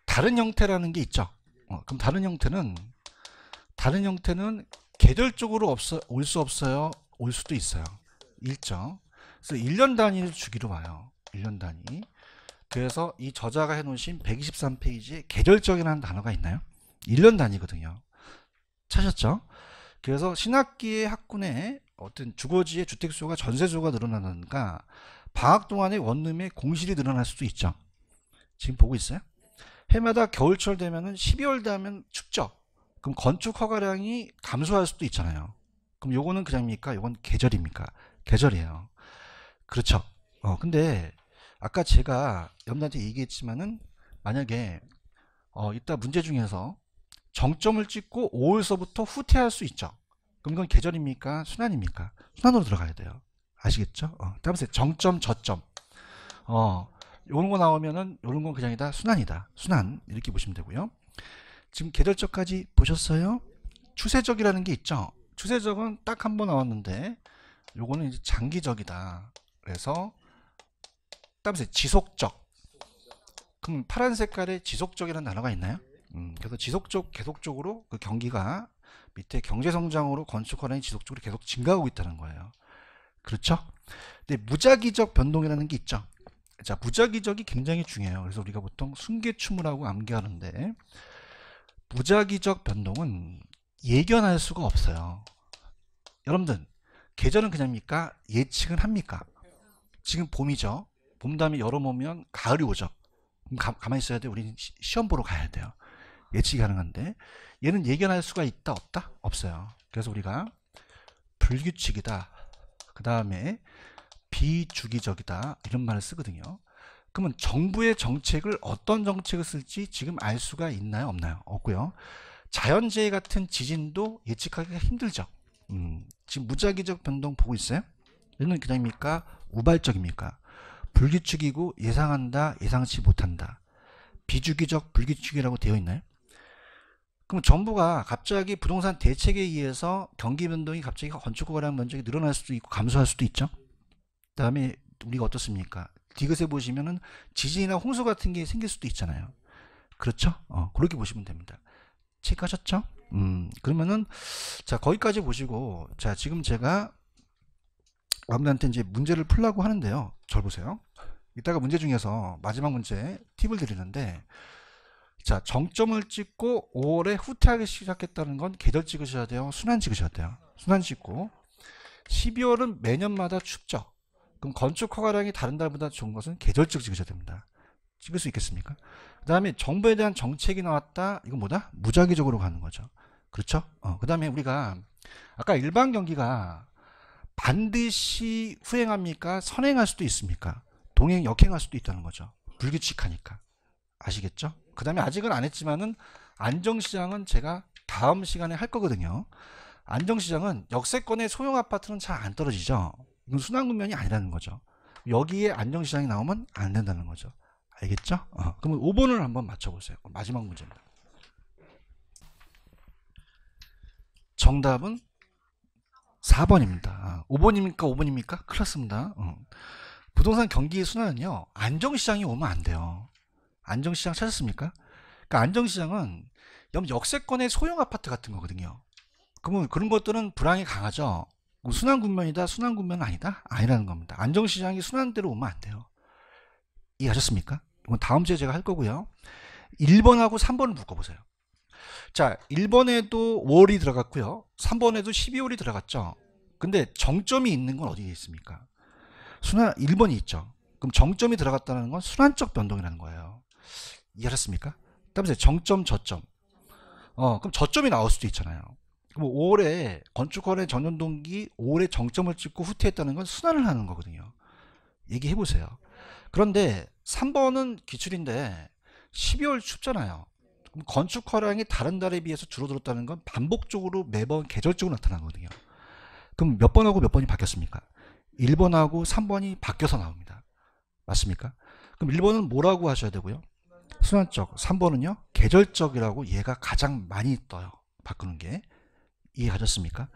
다른 형태라는 게 있죠. 그럼 다른 형태는 계절적으로 올 수 없어요. 올 수도 있어요. 일정. 그래서 1년 단위를 주기로 와요. 1년 단위. 그래서 이 저자가 해놓으신 123페이지에 계절적이라는 단어가 있나요? 1년 단위거든요. 찾았죠? 그래서 신학기의 학군의 어떤 주거지의 주택수가 전세수가 늘어나는가 방학 동안에 원룸의 공실이 늘어날 수도 있죠. 지금 보고 있어요? 해마다 겨울철 되면은 12월 되면 춥죠. 그럼 건축 허가량이 감소할 수도 있잖아요. 그럼 요거는 그냥입니까? 요건 계절입니까? 계절이에요. 그렇죠. 근데 아까 제가 여러분한테 얘기했지만은 만약에 이따 문제 중에서 정점을 찍고 5월서부터 후퇴할 수 있죠. 그럼 이건 계절입니까? 순환입니까? 순환으로 들어가야 돼요. 아시겠죠? 다음에 정점, 저점. 요런 거 나오면은 요런 건 그냥이다. 순환이다. 순환. 이렇게 보시면 되고요. 지금 계절적까지 보셨어요? 추세적이라는 게 있죠. 추세적은 딱 한 번 나왔는데 요거는 이제 장기적이다. 그래서 다음에 지속적. 그럼 파란 색깔에 지속적이라는 단어가 있나요? 그래서 지속적, 계속적으로 그 경기가 밑에 경제성장으로 건축 허량이 지속적으로 계속 증가하고 있다는 거예요. 그렇죠? 근데 무작위적 변동이라는 게 있죠. 자, 무작위적이 굉장히 중요해요. 그래서 우리가 보통 순계추물하고 암기하는데 무작위적 변동은 예견할 수가 없어요. 여러분들 계절은 그냥입니까? 예측은 합니까? 지금 봄이죠. 봄 다음에 여름 오면 가을이 오죠. 그럼 가만히 있어야 돼. 우리는 시험 보러 가야 돼요. 예측이 가능한데 얘는 예견할 수가 있다 없다? 없어요. 그래서 우리가 불규칙이다. 그 다음에 비주기적이다. 이런 말을 쓰거든요. 그러면 정부의 정책을 어떤 정책을 쓸지 지금 알 수가 있나요? 없나요? 없고요. 자연재해 같은 지진도 예측하기가 힘들죠. 지금 무작위적 변동 보고 있어요? 얘는 그냥입니까? 우발적입니까? 불규칙이고 예상한다, 예상치 못한다. 비주기적, 불규칙이라고 되어 있나요? 그럼 정부가 갑자기 부동산 대책에 의해서 경기 변동이 갑자기 건축 거래량 면적이 늘어날 수도 있고 감소할 수도 있죠. 그 다음에 우리가 어떻습니까? 디귿에 보시면은 지진이나 홍수 같은 게 생길 수도 있잖아요. 그렇죠? 그렇게 보시면 됩니다. 체크하셨죠? 그러면은 자 거기까지 보시고 자 지금 제가 여러분한테 이제 문제를 풀라고 하는데요. 잘 보세요. 이따가 문제 중에서 마지막 문제 팁을 드리는데 자 정점을 찍고 5월에 후퇴하기 시작했다는 건 계절 찍으셔야 돼요. 순환 찍으셔야 돼요. 순환 찍고 12월은 매년마다 춥죠. 그럼 건축 허가량이 다른 달보다 좋은 것은 계절적 찍으셔야 됩니다. 찍을 수 있겠습니까? 그 다음에 정부에 대한 정책이 나왔다. 이건 뭐다? 무작위적으로 가는 거죠. 그렇죠? 그 다음에 우리가 아까 일반 경기가 반드시 후행합니까? 선행할 수도 있습니까? 동행, 역행할 수도 있다는 거죠. 불규칙하니까. 아시겠죠? 그 다음에 아직은 안 했지만은 안정시장은 제가 다음 시간에 할 거거든요. 안정시장은 역세권의 소형 아파트는 잘 안 떨어지죠. 이건 순환국면이 아니라는 거죠. 여기에 안정시장이 나오면 안 된다는 거죠. 알겠죠? 그러면 5번을 한번 맞춰보세요. 마지막 문제입니다. 정답은 4번입니다. 5번입니까? 5번입니까? 큰일 났습니다. 부동산 경기 순환은요. 안정시장이 오면 안 돼요. 안정시장 찾았습니까? 그러니까 안정시장은 역세권의 소형 아파트 같은 거거든요. 그러면 그런 것들은 불황이 강하죠. 순환국면이다, 순환국면은 아니다? 아니라는 겁니다. 안정시장이 순환대로 오면 안 돼요. 이해하셨습니까? 이건 다음 주에 제가 할 거고요. 1번하고 3번을 묶어보세요. 자, 1번에도 5월이 들어갔고요. 3번에도 12월이 들어갔죠. 근데 정점이 있는 건 어디에 있습니까? 순환 1번이 있죠. 그럼 정점이 들어갔다는 건 순환적 변동이라는 거예요. 이해하셨습니까? 그다음에 정점, 저점. 그럼 저점이 나올 수도 있잖아요. 그럼 5월에 건축거래 전년 동기 5월에 정점을 찍고 후퇴했다는 건 순환을 하는 거거든요. 얘기해 보세요. 그런데 3번은 기출인데 12월 춥잖아요. 그럼 건축 허량이 다른 달에 비해서 줄어들었다는 건 반복적으로 매번 계절적으로 나타나거든요. 그럼 몇 번하고 몇 번이 바뀌었습니까? 1번하고 3번이 바뀌어서 나옵니다. 맞습니까? 그럼 1번은 뭐라고 하셔야 되고요? 순환적. 3번은요? 계절적이라고 얘가 가장 많이 떠요. 바꾸는 게. 이해하셨습니까?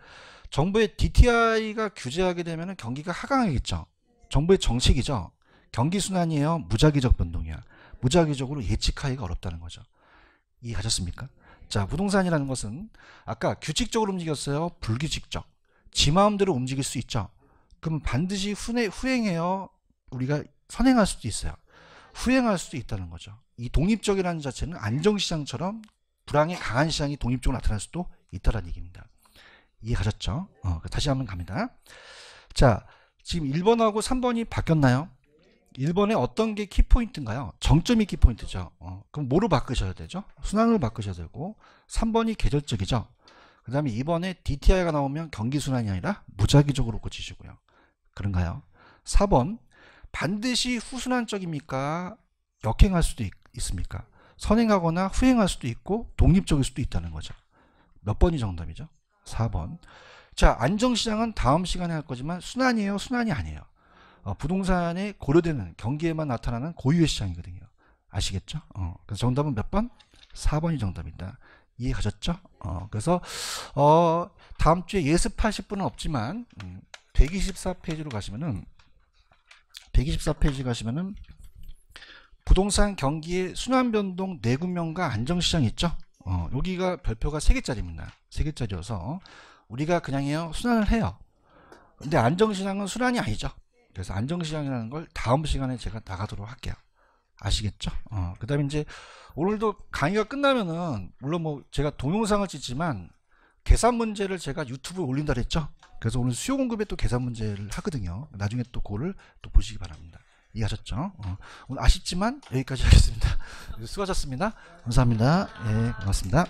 정부의 DTI가 규제하게 되면 경기가 하강하겠죠. 정부의 정책이죠. 경기 순환이에요. 무작위적 변동이야. 무작위적으로 예측하기가 어렵다는 거죠. 이해하셨습니까? 자, 부동산이라는 것은 아까 규칙적으로 움직였어요. 불규칙적. 지 마음대로 움직일 수 있죠. 그럼 반드시 후행해요. 우리가 선행할 수도 있어요. 후행할 수도 있다는 거죠. 이 독립적이라는 자체는 안정시장처럼 불황의 강한 시장이 독립적으로 나타날 수도 있다는 얘기입니다. 이해 가셨죠? 다시 한번 갑니다. 자, 지금 1번하고 3번이 바뀌었나요? 1번에 어떤 게 키포인트인가요? 정점이 키포인트죠. 그럼 뭐로 바꾸셔야 되죠? 순환으로 바꾸셔야 되고, 3번이 계절적이죠. 그 다음에 2번에 DTI가 나오면 경기순환이 아니라 무작위적으로 고치시고요. 그런가요? 4번, 반드시 후순환적입니까? 역행할 수도 있습니까? 선행하거나 후행할 수도 있고 독립적일 수도 있다는 거죠. 몇 번이 정답이죠? 4번. 자, 안정시장은 다음 시간에 할 거지만 순환이에요? 순환이 아니에요? 부동산에 고려되는 경기에만 나타나는 고유의 시장이거든요. 아시겠죠? 그래서 정답은 몇 번? 4번이 정답입니다. 이해 가셨죠? 그래서 다음 주에 예습하실 분은 없지만 124페이지로 가시면은 124페이지 가시면은 부동산 경기의 순환 변동 내구명과 안정시장 있죠? 여기가 별표가 3개짜리입니다. 3개짜리여서 우리가 그냥 해요. 순환을 해요. 근데 안정시장은 순환이 아니죠. 그래서 안정시장이라는 걸 다음 시간에 제가 나가도록 할게요. 아시겠죠? 그 다음에 이제 오늘도 강의가 끝나면은 물론 뭐 제가 동영상을 찍지만 계산 문제를 제가 유튜브에 올린다 그랬죠? 그래서 오늘 수요 공급에 또 계산 문제를 하거든요. 나중에 또 그거를 또 보시기 바랍니다. 이해하셨죠? 오늘 아쉽지만 여기까지 하겠습니다. 수고하셨습니다. 감사합니다. 예, 고맙습니다.